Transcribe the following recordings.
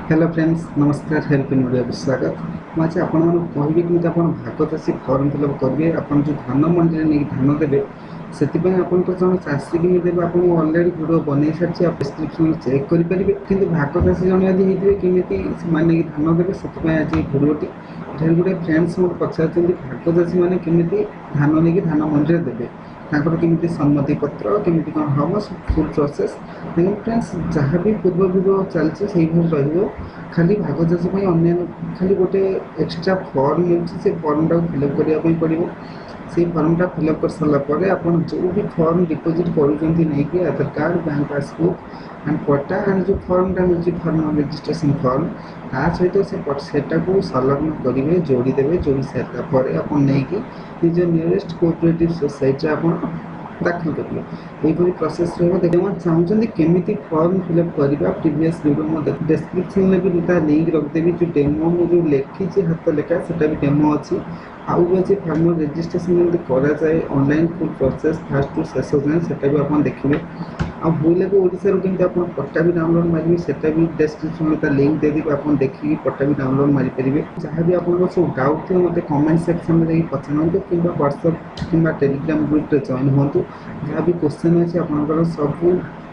Hello friends नमस्कार help in Odia स्वागत मुझे आपण कहबी कि भाग चाषी फर्म फिलअप करेंगे आप जो धान मंडी नहीं धान देवे से आप जन चाषी की देवे आप अलरेडी वीडियो बन सारी आप डिस्क्रिप्शन चेक करेंगे कि भाग चाषी जन यदि होते कमी धान देवे से आज भिडियोटी ढेर गुड़े फ्रेंड्स मत पचार भाग चाषी मैंने केमी धान नहीं धान मंडी देवे केमी सम्मति पत्र केमी कौन हम फुल प्रोसेस देखिए फ्रेंड्स जहाँ भी पूर्व वीडियो चलती से खाली भाग चाषी अन्य खाली गोटे एक्सट्रा फर्म मिलती फर्म टाक फिलअप करने पड़ो से फर्मटा फिलअप कर सारापर आप जो भी फर्म डिपोजिट करें आधार कार्ड बैंक पासबुक एंड पट्टा एंड जो फर्मटा मिलती फर्म रजिस्ट्रेशन फर्म ता सहित सेटा को संलग्न करेंगे जोड़ीदेवे जोड़ी सारापर आप निज नियरेस्ट कोऑपरेटिव सोसाइटी आप दाखिल करेंगे यही प्रोसेस रहा चाहते केमी फर्म फिलअप करवा प्रीवियस वीडियो डिस्क्रिप्शन में भी लिंक रखदेवी जो डेमो में जो लिखी हाथ लेखा से भी डेमो अच्छी आउ भी अच्छे फार्मर रजिस्ट्रेशन कराए ऑनलाइन फुल प्रोसेस फास्ट टू शेष जाए से भी आप देखिए आ भूल को ओडिशा केमती आप पट्टा भी डाउनलोड मारे से भी डिस्क्रिप्शन में लिंक देदेवी आप देखिए पट्टा भी डाउनलोड मारिपारे जहाँ भी आप सब डाउट थे मतलब कमेंट सेक्शन में जाकर पचारतु कि व्हाट्सएप कि टेलीग्राम ग्रुप में जॉइन हूँ जहाँ भी क्वेश्चन अच्छे आप सब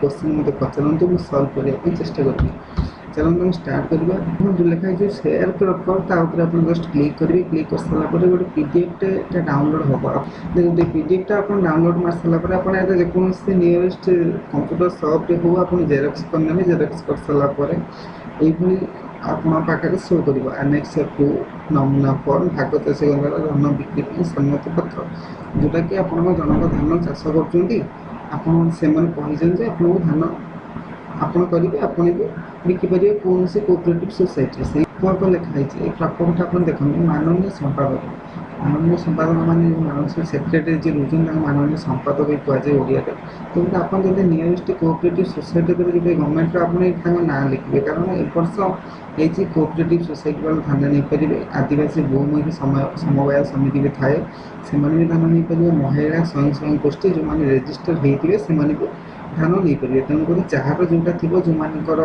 क्वेश्चन मत पचारतु मुझे सल्व करने चेष्टा करी चलते हम स्टार्ट करवा जो लिखा है शेयर क्रॉपर आप जस्ट क्लिक करेंगे क्लिक कर सारापर गोटे पीडीएफ डाउनलोड हम देखते पीडीएफ आप डाउनलोड मार सारापर आप जेकोसी नियरेस्ट कंप्यूटर सॉप हो आप जेरक्स करने जेरक्स कर सारापर ये आपे शो कर एनेक्स टू नमूना फर्म भाग चाषी धान बिक्री सम्मति पत्र जोटा कि आप जनक धान चाष कर आपको धान आपन करेंगे आपन भी बिकिपारे कौन से कोऑपरेटिव सोसाइटी से लिखाई प्रकल्पटा आप देखते माननीय संपादक माने माननीय सेक्रेटरी जी रोजन माननीय संपादक कहुए ओडिया तो आप नियरेस्ट कोऑपरेटिव सोसाइटी जो गवर्नमेंट आप ना लिखे कारण ए वर्ष ये कोऑपरेटिव सोसाइटी वाला धान नहीं पारे आदिवासी बहुमुखी समवाय समिति भी थाए से भी धान नहीं पारे महिला स्वयं स्वयं गोष्ठी जो मैंने रजिस्टर होते से भी धान नहीं पारे तेणुक जार जोटा थी जो मानकर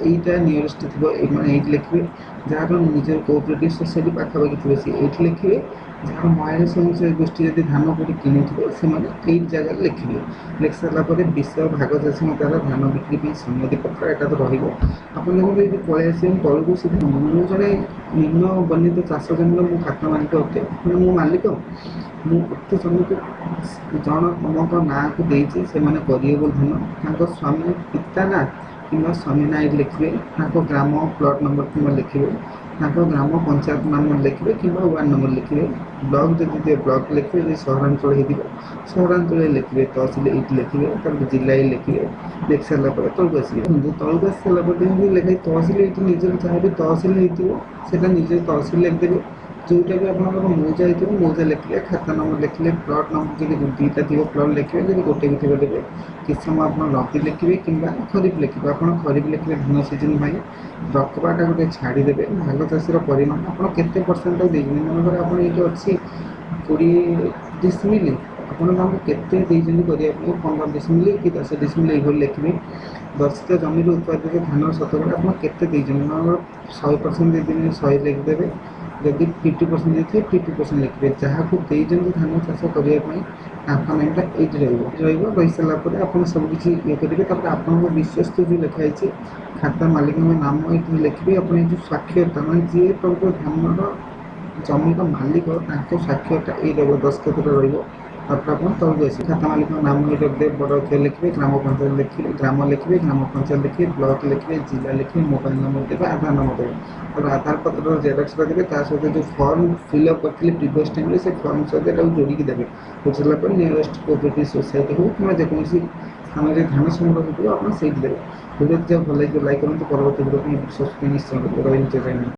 यहीटा नियरेस्ट थी मैंने ये लिखे जार निजर कोऑपरेटिव सोसाइटी पाखापाखि थे सी ये लिखे जार महिला स्वयं गोष्ठी जब धान कौटी किणुवे से जगह लिखे लिखि सारापर विषय भाग चाषी द्वारा धान बिक्री सम्मति पत्र यहाँ तो रहा देखते ये पलि आस तौक सीधे मुझे जड़े निम्न वर्णित चाष जमीन मो खाता मालिक अटे मो मालिक मुक्त जमी को जन ममक ना को देती से धान स्वामी पिता ना कि स्वामी ना लिखे ग्राम प्लॉट नंबर कि लिखे ग्राम पंचायत नाम लिखे कि वार्ड नंबर लिखे ब्लॉक जब ब्लॉक लिखे सहरांचल हो सहरांचल लिखे तहसिल ये लिखे जिला लिखे लिखि सारापर तौक आस तौक आस सारापर लिखाई तहसिल ये निजर जहाँ भी तहसिल होता निजे तहसिल लिखिदेवे जोटा भी आप मौजा हो मौजा लिखे खाता नंबर लिखे प्लॉट नंबर जब दुईटा थी प्लॉट लिखे जब गोटे भी थी देवे कि समय आप रबी लिखे कि खरीफ लिखे आप खरीफ लिखे धान सीजन रकबाटा गोटे छाड़ीदेवे भाग चाषीर परिमाण आप केते परसेंट मनकर आप ये अच्छी 20 डिसमिल आपको केते करने 15 डिसमिल कि 10 डिसमिल ये लिखे दर्शित जमी उत्पादित धान शतकड़ा आप केते 100% देदेवे 100 लिखिदेवे जदि 50% देते 50% लिखे जहाँ को धान चाष करने नामटा ये रही सारापर आप सबकि ये करेंगे आप विश्वस्त जो लिखाई खाता मालिक नाम ये लिखे अपने जो साक्षरता मैं जी धान जमी मालिक साक्षरता ये दस्खत आप तौक आस खाता मालिक नाम ये रखिए बड़ अक्षर लिखे ग्राम पंचायत लिखे ग्राम लिखे ब्लॉक लिखे जिला लिखे मोबाइल नंबर देवे आधार नंबर देवे और आधार पत्र जेरक्स रखिए सहित जो फर्म फिलअप करते प्रीवियस टाइम से फर्म सहित जोड़िकी देवे हो सारापर नियरेस्ट कोऑपरेटिव सोसाइटी हो कि जेकोसी स्थान में धान संग्रह हो आप देवे वीडियो जब भल लगे लाइक करूँ परवर्ती वीडियो निश्चय रही।